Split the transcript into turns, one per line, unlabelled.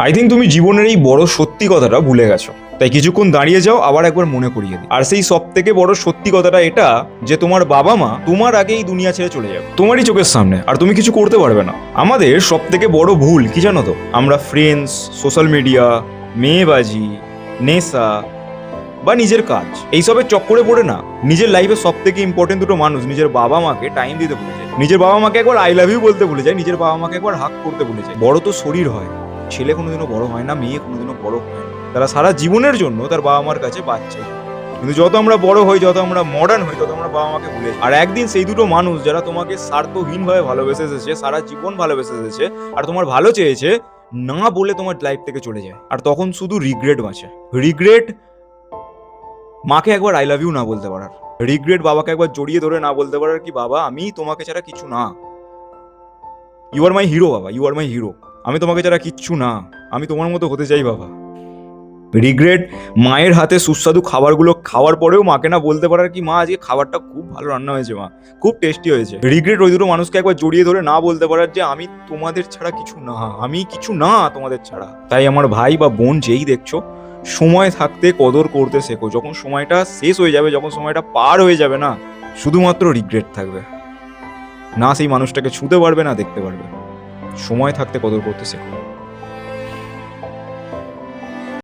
I think তুমি জীবনের এই বড় সত্যি কথাটা ভুলে গেছো, তাই কিছুক্ষণ দাঁড়িয়ে যাও, আবার একবার মনে করিয়ে দিই। আর সেই সব থেকে বড় সত্যি কথাটা এটা যে তোমার বাবা মা তোমার আগেই দুনিয়া ছেড়ে চলে যাবে, তোমারই চোখের সামনে, আর তুমি কিছু করতে পারবে না। আমাদের সব থেকে বড় ভুল কি জানো তো? আমরা ফ্রেন্ডস, সোশ্যাল মিডিয়া, মেয়েবাজি, নেশা বা নিজের কাজ এইসবের চক্করে পড়ে না নিজের লাইফে সব থেকে ইম্পর্টেন্ট দুটো মানুষ, নিজের বাবা মাকে টাইম দিতে ভুলে যায়, নিজের বাবা মাকে একবার আই লাভ ইউ বলতে ভুলে যায়, নিজের বাবা মাকে একবার হাগ করতে ভুলে যায়। বড় তো শরীর হয়, ছেলে কোনোদিনও বড় হয় না, মেয়ে কোনোদিনও বড় হয় না। তারা সারা জীবনের জন্য তার বাবা মার কাছে বাচ্চাই। কিন্তু যত আমরা বড় হই, যত আমরা মডার্ন হই, তত আমরা বাবা মাকে ভুলে যাই। আর একদিন সেই দুটো মানুষ যারা তোমাকে স্বার্থহীনভাবে ভালোবেসে এসেছে, সারা জীবন ভালোবেসে এসেছে, আর তোমার ভালো চেয়েছে, না বলে তোমার লাইফ থেকে চলে যায়, আর তখন শুধু রিগ্রেট বাঁচে। রিগ্রেট মাকে একবার আই লাভ ইউ না বলতে পারার, রিগ্রেট বাবাকে একবার জড়িয়ে ধরে না বলতে পারার কি বাবা আমি তোমাকে ছাড়া কিছু না, ইউ আর মাই হিরো বাবা, ইউ আর মাই হিরো, আমি তোমাকে ছাড়া কিচ্ছু না, আমি তোমার মতো হতে চাই বাবা। রিগ্রেট মায়ের হাতে সুস্বাদু খাবারগুলো খাওয়ার পরেও মাকে না বলতে পারার কি মা আজকে খাবারটা খুব ভালো রান্না হয়েছে, মা খুব টেস্টি হয়েছে। রিগ্রেট ওই দুটো মানুষকে একবার জড়িয়ে ধরে না বলতে পারার যে আমি তোমাদের ছাড়া কিছু না, আমি কিছু না তোমাদের ছাড়া। তাই আমার ভাই বা বোন যেই দেখছো, সময় থাকতে কদর করতে শেখো। যখন সময়টা শেষ হয়ে যাবে, যখন সময়টা পার হয়ে যাবে না, শুধুমাত্র রিগ্রেট থাকবে, না সেই মানুষটাকে ছুঁতে পারবে না দেখতে পারবে। সময় থাকতে কদর করতে শেখো।